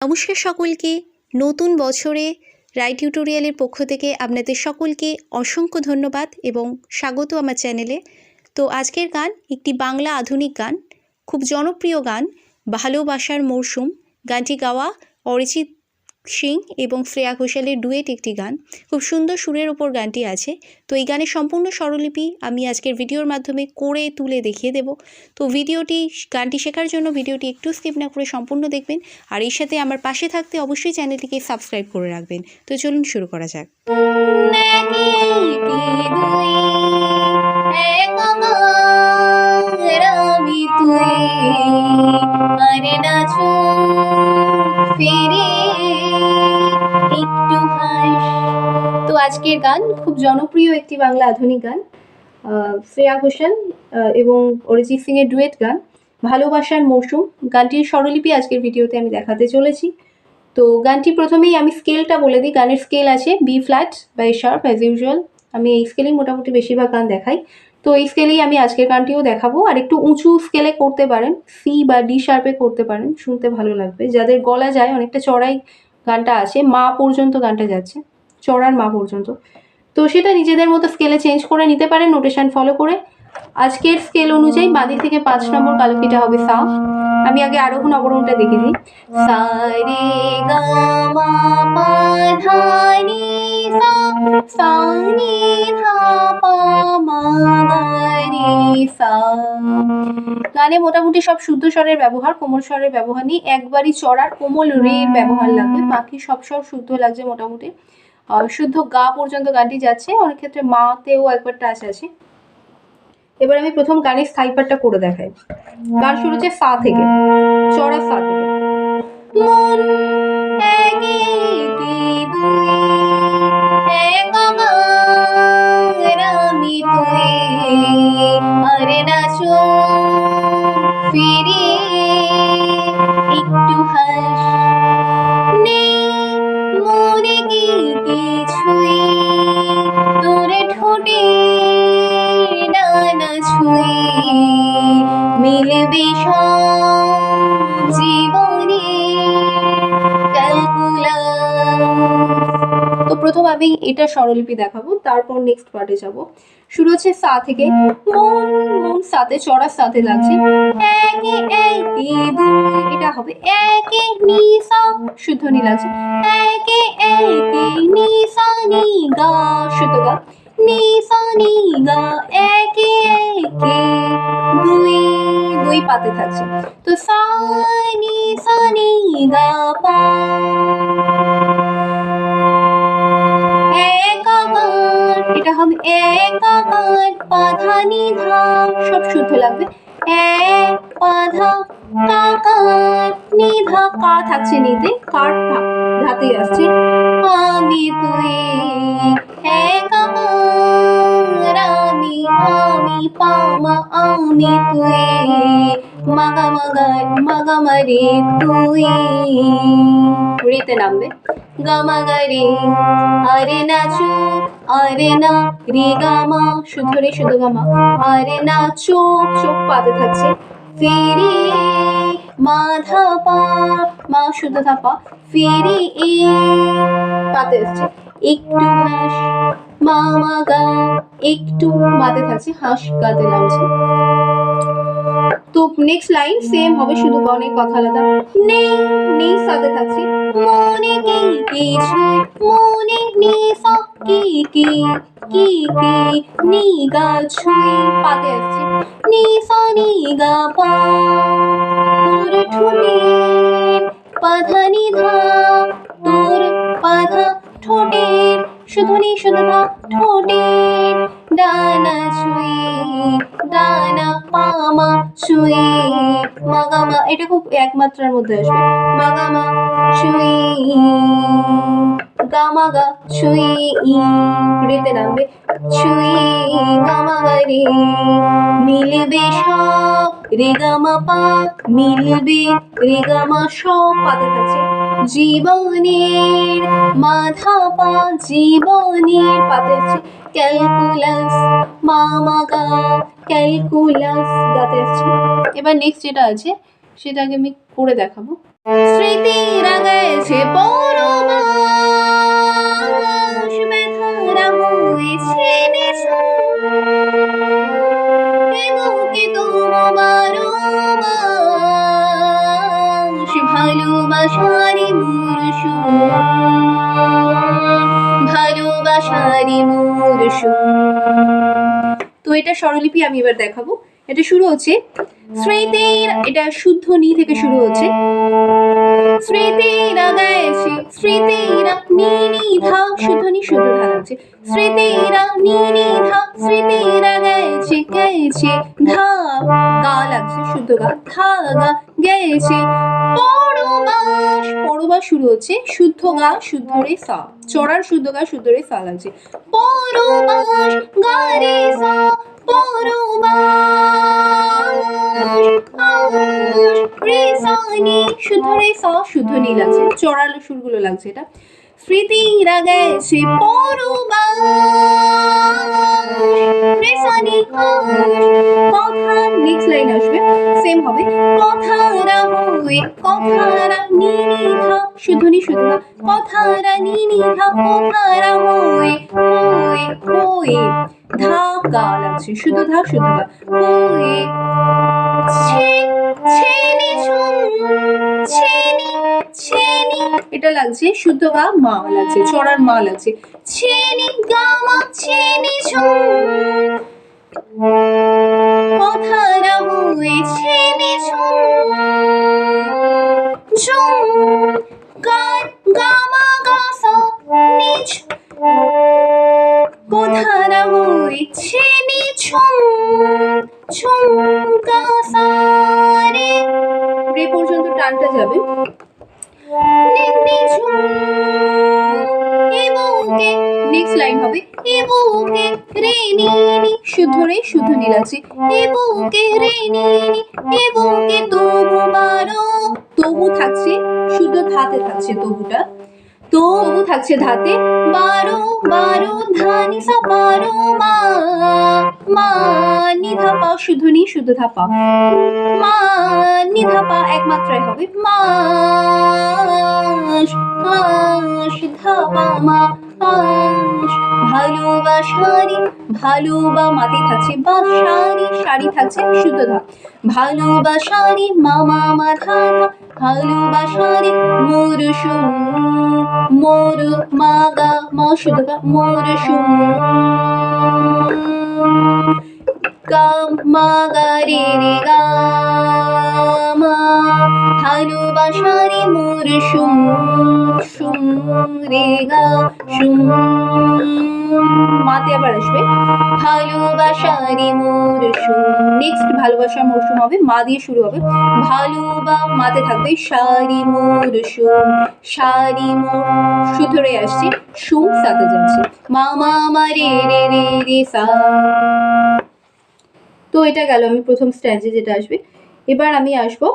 নমস্কার সকলকে। নতুন বছরে রাই টিউটোরিয়ালের পক্ষ থেকে আপনাদের সকলকে অসংখ্য ধন্যবাদ এবং স্বাগত আমার চ্যানেলে। তো আজকের গান একটি বাংলা আধুনিক গান, খুব জনপ্রিয় গান, ভালোবাসার মরশুম। গানটি গাওয়া অরিজিৎ সিং এবং শ্রেয়া ঘোষালের ডুয়েট একটি গান, খুব সুন্দর সুরের ওপর গানটি আছে। তো এই গানের সম্পূর্ণ স্বরলিপি আমি আজকের ভিডিওর মাধ্যমে করে তুলে দেখিয়ে দেব। তো গানটি শেখার জন্য ভিডিওটি একটু স্কিপ না করে সম্পূর্ণ দেখবেন, আর এই সাথে আমার পাশে থাকতে অবশ্যই চ্যানেলটিকে সাবস্ক্রাইব করে রাখবেন। তো চলুন শুরু করা যাক। তো আজকের গান খুব জনপ্রিয় একটি বাংলা আধুনিক গান, শ্রেয়া ঘোষাল এবং অরিজিৎ সিং এর ডুয়েট গান, ভালোবাসার মরশুম। গানটির স্বরলিপি আজকের ভিডিওতে আমি দেখাতে চলেছি। তো গানটি প্রথমেই আমি স্কেলটা বলে দিই। গানের স্কেল আছে বি ফ্ল্যাট বা এ শার্প, অ্যাজ ইউজুয়াল। আমি এই স্কেলেই মোটামুটি বেশিরভাগ গান দেখাই, তো এই স্কেলেই আমি আজকের গানটিও দেখাবো। আর একটু উঁচু স্কেলে করতে পারেন, সি বা ডি শার্পে করতে পারেন, শুনতে ভালো লাগবে। যাদের গলা যায়, অনেকটা চড়াই গানটা আছে, মা পর্যন্ত গানটা যাচ্ছে, চড়ার মা পর্যন্ত। তো সেটা নিজেদের মতো স্কেলে চেঞ্জ করে নিতে পারেন নোটেশন ফলো করে। আজকের স্কেল অনুযায়ী বাঁদিক থেকে 5 নম্বর কালকিটা হবে সা। আমি আগে আরোহণ অবরোহণটা দেখে দিই। সা রে গা মা পা ধা নি সা, সা নি ধা পা মা গা রে সা। গানে মোটামুটি সব শুদ্ধ স্বরের ব্যবহার, কোমল স্বরের ব্যবহার নেই। একবারই চড়ার কোমল রে ব্যবহার লাগবে, বাকি সব স্বর শুদ্ধ লাগছে মোটামুটি। শুদ্ধ গা পর্যন্ত গানটি যাচ্ছে, অনেক ক্ষেত্রে মাতেও একবার টাচ আছে। এবার আমি প্রথম গানের স্থায়ী পাঠটা করে দেখাই। গান শুরু হচ্ছে সা থেকে, চড়া সা থেকে। মন একেতে দুই একাগারামি তুই আরে নাচো ফিরে একটু হাস নে মনে কি কিছুই তোরে ঠোঁটে ডানা ছুঁয়ে মিলবে সব জীবনে ক্যালকুলাস। তো প্রথম আমি এটা স্বরলিপি দেখাবো, তারপর নেক্সট পার্টে যাব। শুরু হচ্ছে সা থেকে। মন মন সাথে চড়া সাথে লাগছে, একে একে দুই, এটা হবে একে নি সা, শুদ্ধ নি লাগছে, একে একে নি সা নি গা, শুদ্ধ গা, নি সা নি গা, একে একে দুই, দুই পাতে থাকছে। তো সা নি গা পা, এটা হবে একাকার পা ধা নি ধা, সব শুদ্ধ লাগবে। এক পা ধা কাকার নি ধা, কা থাকছে নিতে, কার ধাতে আসছে। আমি তুই একাকার আমি, আমি পামা আমি তুই মাগা মাগা মাগা মারে তুই, রেতে নামবে। গামা গারে আরে নাচো আরে না রে গামা, শুদ্ধ রে শুদ্ধ গামা, আরে না চোখ, চোখ পাতে থাকছে। ফিরে মা ধা পা, মা শুদ্ধ ধা পা, ফিরে এ পাতে আসছে। একটু হাস মা মা গা, একটু মাতে থাকছে, হাস গাতে নামছে। তো নেক্সট লাইন সেম হবে, শুধু অনেক কথা আলাদা। নে নে সাথে থাকছে, মনে কি কিছু মনে নে সা কি কি কি কি নি গা ছুঁই পাতে আসছে। নি সা নি গা পা, তোর ঠোঁটে পাধা নি ধা, তোর পাধা ঠোঁটে, শুধু নি শুধু ধা, ঠোঁটে ডানা ছুঁয়ে ডানা পামা ছুঁয়ে মাগামা, এটা খুব একমাত্রার মধ্যে আসবে। মাগামা ছুঁয়ে গামা গা ছুঁয়ে ই, রেতে নামবে, ছুঁয়ে গামা গা রে মিলবে সব রে গামা পা, মিলবে রে গামা সব পাতে থাকছে। জীবনের মাধা পা, জীবনের পাতে আছে। ক্যালকুলাস মামা গা, ক্যালকুলাস গাতে আসছে। এবার নেক্সট যেটা আছে সেটাকে আমি করে দেখাবো। স্মৃতিরা গেছে পরবাস, ব্যথারা হয়েছে নিঝুম, এ বুকে তোমারও বাস, ভালোবাসারি মরশুম, ভালোবাসারি মরশুম। তো এটা স্বরলিপি আমি এবার দেখাবো। এটা শুরু হচ্ছে স্মৃতির, এটা শুদ্ধ নি থেকে শুরু হচ্ছে। স্মৃতিরা গেছে, স্মৃতিরা নি নি ধা, শুদ্ধ নি শুদ্ধ ধা লাগছে। স্মৃতিরা নি নি ধা, স্মৃতিরা গেছে গেছে, ধা গা লাগছে, শুদ্ধ গা, ধা গা গেছে পরবাস, পরবাস শুরু হচ্ছে শুদ্ধ গা শুদ্ধ রে সা, চড়ার শুদ্ধ গা শুদ্ধ রে সা লাগছে। পরবাস গা রে সা, রে সা নি, শুদ্ধ রে সা শুদ্ধ নি লাগছে, চড়ার সুরগুলো লাগছে এটা। স্মৃতিরা গেছে পরবাস, রে সা নি কথা, নেক্সট লাইন আসবে সেম হবে। কথারা হয়ে, কথারা নি নি ধা, শুদ্ধ নি শুদ্ধ ধা, কথারা নি নি ধা, কথারা হয়ে হয়ে হয়ে, ধা গা লাগছে, শুদ্ধ ধা শুদ্ধ গা, হয়ে ছেনি ছেনি ছেনি, এটা লাগছে শুদ্ধ গা, মা লাগছে, চড়ার মা লাগছে। ছেনি গা মা ছেনি ঝুম, কথারা হয়েছে নিঝুম, ঝুম গা গা মা গা সা নিঝ, কথারা হয়েছে নিঝুম, ঝুম গা সা রে, রে পর্যন্ত টানটা যাবে। নেক্সট লাইন হবে এ বুকে রে নি নি, শুদ্ধ রে শুদ্ধ নি লাগছে। এ বুকে রে নি নি, এ বুকে তবু বারো, তবু থাকছে শুদ্ধ ধাতে থাকছে, তবুটা তবু থাকছে ধাতে। বারো বারো ধানি সা বারো মা, মা নি ধা পা, শুদ্ধ নি শুদ্ধ ধা পা, মা নি ধা পা এক মাত্রায় হবে। মাস মাস ধা পা মা, আস ভালোবাসারি, ভালোবা মাতে থাকছে, বা সারি সারি থাকছে শুদ্ধ ধা, ভালোবাসারি মা মা মা ধা ধা, ভালোবাসারি মরশুম, মোর মা গা মা শুদ্ধ গা, মরশুম গা মা গা রে রে গা মা, ভালোবাসারি মরশুম, শুম রে গা শুম, মাতে আবার আসবে ভালোবাসারি মরশুম। নেক্সট ভালোবাসার মরশুম হবে, মা দিয়ে শুরু হবে, ভালোবা মাতে থাকবে, সারি মরশুম, সারি মোর শুদ্ধ রে আসছে, সুম সাতে যাচ্ছে, মা মা মা রে রে রে রে সা। তো এটা গেল আমি প্রথম স্ট্যান্ডে যেটা আসবে। এবার আমি আসবো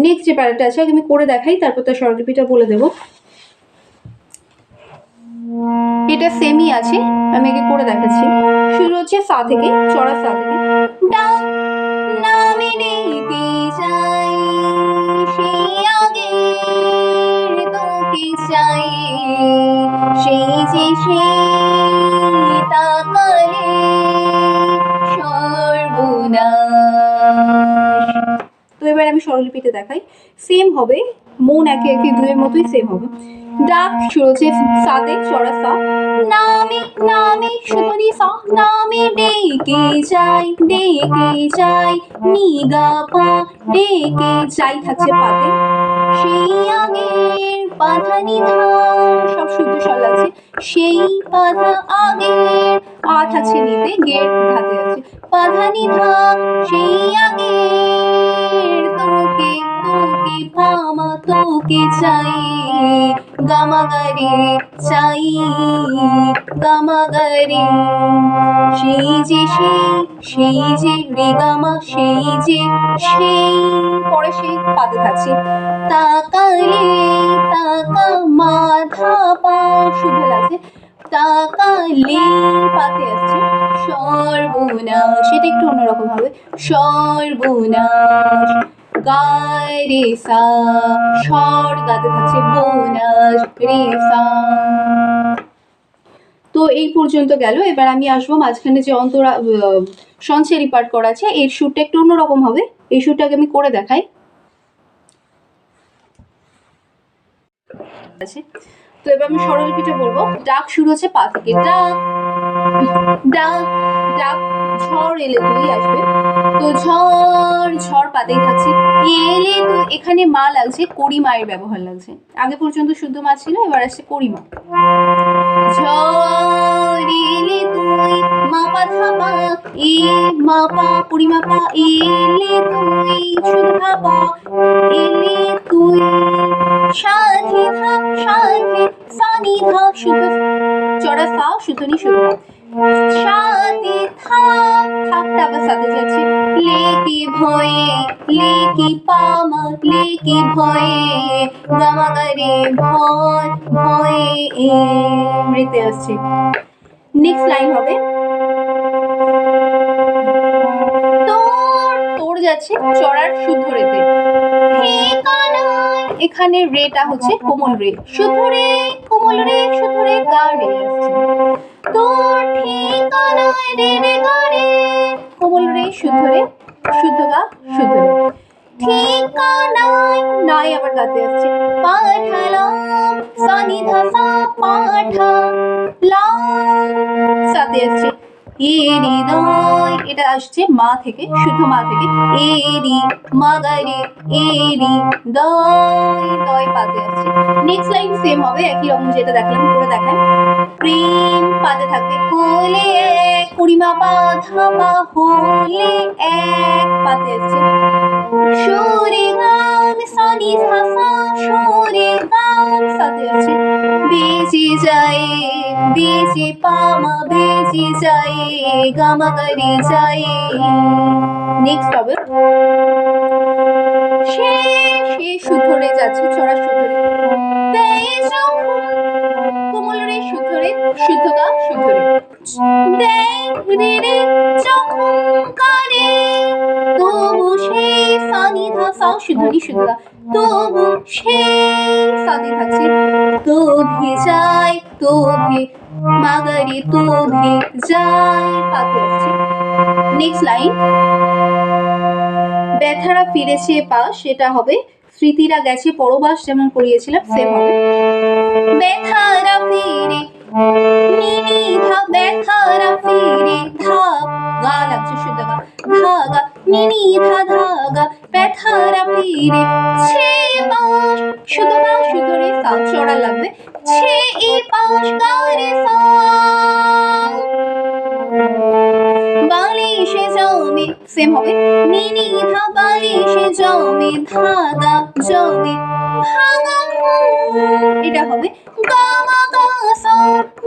নেক্সট যে প্যারাটা আছে, আমি করে দেখাই, তারপর তার স্বরলিপিটা বলে দেবো। এটা সেমই আছে, আমি একে করে দেখাচ্ছি। শুরু হচ্ছে সা থেকে, চড়া সা থেকে। ডা নামে নিতে চাই সেই আগে তোকে চাই, সেই যে সেই তাকালে সর্বনাশ। তো এবার আমি স্বরলিপিতে দেখাই, সেম হবে, মন একে একে দুয়ের মতোই সেম হবে। ডাক শুরু হচ্ছে সাতে, চড়া সা, নামে নামে শুধু নি সা, নামে ডেকে যাই নি গা পা, ডেকে যাই থাকছে পাতে, সেই আগের বাধা নিধা, সব শুদ্ধ স্বর লাগছে, সেই বাধা আগের, আ থাকছে নিতে, গের ধাতে আছে, বাধা নিধা সেই আগের, তোকে তোকে ভামা তোকে চাই, গামা গারে চাই গামা গারে, সেই যে সেই যে রে গামা, সেই যে সেই, পরে সেই পাতে থাকছে, তাকালে তাকা মাধা পা, শুদ্ধ লাগছে, তাকালে পাতে আসছে, সর্বনাশ, সেটা একটু অন্যরকম হবে, সর্বনাশ গায় রে সা, স্বর গাতে থাকছে বোনাস রে সা। তো এই পর্যন্ত গেল। এবার আমি আসবো মাঝখানে যে অন্তরা সঞ্চেরি পাঠ করা আছে, এর সুরটা একটু অন্যরকম হবে। এই সুরটাকে আমি করে দেখাই। তো এবার আমি স্বরলিপিটা বলবো। ডাক শুরু হচ্ছে পা থেকে, ডাক ডাক ডাক, ঝড় এলে তুই আসবে। তো ঝড় ঝড় পাতেই থাকছে, এলে তো এখানে মা লাগছে, কড়ি মায়ের ব্যবহার লাগছে। আগে পর্যন্ত শুদ্ধ মা ছিল, এবার আসছে কড়ি মা। ঝড় এলে তুই, মা পা ধা পা, এ মা পা কড়ি মা পা, এলে তুই শুদ্ধ পা, এলে তুই সাধে ধা, সাধে সানি ধা শুদ্ধ, চড়া সা শুদ্ধ নি শুদ্ধ, সাথে থাক, থাকটা আবার সাথে যাচ্ছে, লেকে ভয়ে, লেকে পামা, লেকে ভয়ে, গামা গারে ভয়, ভয়ে এ মৃতে আসছে। নেক্সট লাইন হবে তোর, তোর যাচ্ছে চড়ার শুদ্ধ রেতে, এখানে রেটা হচ্ছে কোমল রে, শুদ্ধ রে কোমল রে, শুদ্ধ রে গা রে আসছে। তোর ঠিকানায় রে রে গা রে, কোমল রে শুদ্ধ রে, শুদ্ধ গা শুদ্ধ রে, ঠিকানায় নাই আবার গাতে আসছে, পাঠালাম সানি ধা সা, পাঠালাম সাথে আসছে, এরি দয়, এটা আসছে মা থেকে, শুদ্ধ মা থেকে, এরি মা গারে, এরি দয়, দয় পাতে আসছে। নেক্সট লাইন সেম হবে, একই রকম যেটা দেখালাম করে দেখাই। প্রেম পাতে থাকবে, হলে এক, কড়িমা পা ধা পা, হলে এক পাতে আসছে, সরে গান সানি ধা সা, সরে গান সাথে আছে, বেজে যায়, বেজে পামা, বেজে যায় গামা গারে যায়। নেক্সট হবে সে, সে শুদ্ধ রে যাচ্ছে, চড়া শুদ্ধ রে, দেয় যখন, কোমল রে শুদ্ধ রে, শুদ্ধ গা শুদ্ধ রে, দেয় রে রে যখন কারে, তবু সে সানি ধা সা শুদ্ধ নি শুদ্ধ গা, তবু সে সাথে থাকছে, তোভে যায়, তোভে মাগারে, তোভে যায় পাতে আসছে। নেক্সট লাইন ব্যথারা ফিরেছে পাশ, সেটা হবে স্মৃতিরা গেছে পরবাস, যেমন পড়িয়েছিলাম সেম হবে। ব্যথারা ফিরে নিনি ধা, ব্যথারা ফিরে ধা, গা লাগছে শুদ্ধ গা, ধাগা নিনি ধা ধাগা, ব্যথারা ফিরে ছে পাশ, শুদ্ধ গা শুদ্ধ রে সা, চড়া লাগবে, ছে এ পাশ গা রে সা, বালিশে জমে সেম হবে, নিনি ধা বালিশে জমে, ধাগা জমে ভাঙা, এটা হবে গামা গা সা,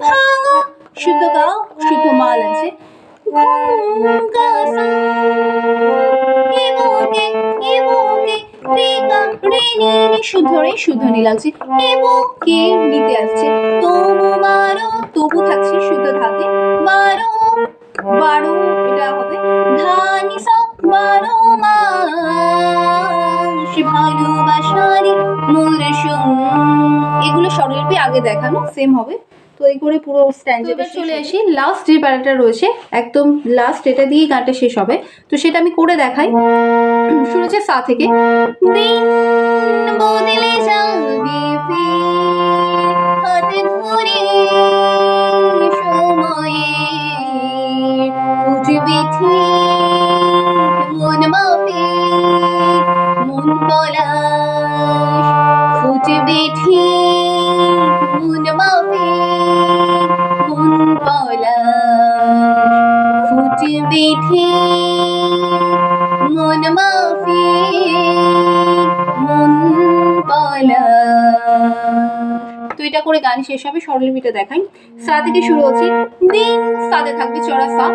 ভাঙা শুদ্ধ গা শুদ্ধ মাল আছে, গা সা, এবুকে এবুকে রে গা রে নি নি, শুদ্ধ রে শুদ্ধ নি লাগছে, এবুকে নিতে আসছে, তবু মারো, তবু থাকছে শুদ্ধ ধাতে, বারো, বারো এটা হবে ধানি সা, বারো মাস ভালোবাসারি মরশুম। এগুলো স্বরলিপি আগে দেখানো সেম হবে। তো এই করে পুরো স্ট্যান্ডার্ডে চলে আসি লাস্ট যে প্যারাটা রয়েছে, একদম লাস্ট, এটা দিয়েই গানটা শেষ হবে। তো সেটা আমি করে দেখাই। শুরু হচ্ছে সা থেকে, দিন বদলে যাবে ফির, হাতে ধরে সময়ে ফুটবে ঠিক মন মাফিক, মন পলাশ ফুটবে ঠিক মন মাফিক, মন পলাশ ফুটবে ঠিক মন মাফিক, মন পলাশ। তো এটা করে গান শেষ হবে। স্বরলিপিটা দেখাই। সা থেকে শুরু হচ্ছে, দিন সাথে থাকবে চড়া সা,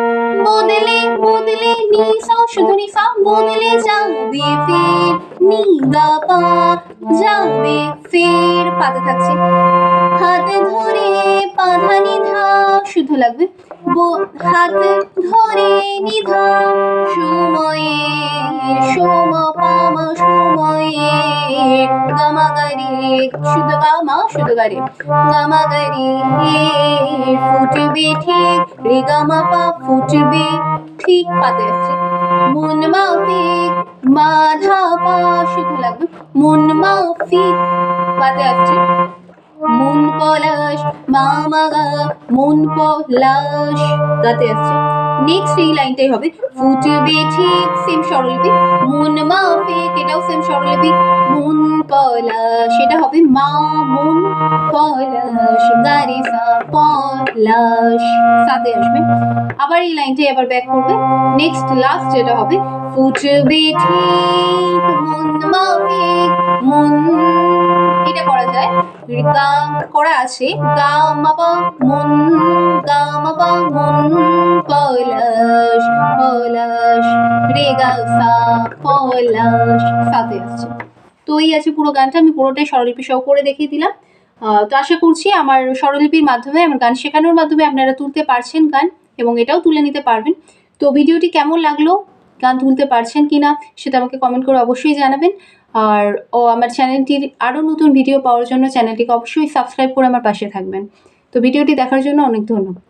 বদলে বদলে নি সা শুধু নি সা, বদলে যাবে ফের নি গা পা, যাবে ফের পাতে থাকছে, হাতে ধরে পাধানি ধা শুদ্ধ লাগবে। হাত ধরে নিধা সময়ে সোম পাম সময়ে গামাগারি শুদ্ধ গামা শুদ্ধ গারি গামাগারি ফুটবে ঠিক রে গামা পা ফুটবে ঠিক পাতে আসছে। মন মাফিক মাধা পা শুদ্ধ লাগবে মন মাফিক পাতে আসছে। মন পলাশ মামাগা মন পলাশ গাতে আসছে। নেক্সট এই লাইনটাই হবে ফুটবে ঠিক সেম স্বরলিপি মন মাফিক এটাও সেম স্বরলিপি মন পলাশ সেটা হবে মা মন পলাশ গারে সা পলাশ সাথে আসবে। আবার এই লাইনটাই আবার ব্যাক করবে। নেক্সট লাস্ট যেটা হবে ফুটবে ঠিক মন মাফিক মন এটা করা যায় গা করা আছে গা মাপা মন গা মাপা মন পলাশ পলাশ রে গা সা পলাশ সাথে আসছে। তো এই আছে পুরো গানটা, আমি পুরোটাই স্বরলিপি সহ করে দেখিয়ে দিলাম। তো আশা করছি আমার স্বরলিপির মাধ্যমে আমার গান শেখানোর মাধ্যমে আপনারা তুলতে পারছেন গান এবং এটাও তুলে নিতে পারবেন। তো ভিডিওটি কেমন লাগলো, গান তুলতে পারছেন কিনা সেটা আমাকে কমেন্ট করে অবশ্যই জানাবেন। আর আমার চ্যানেলটির আরও নতুন ভিডিও পাওয়ার জন্য চ্যানেলটিকে অবশ্যই সাবস্ক্রাইব করে আমার পাশে থাকবেন। তো ভিডিওটি দেখার জন্য অনেক ধন্যবাদ।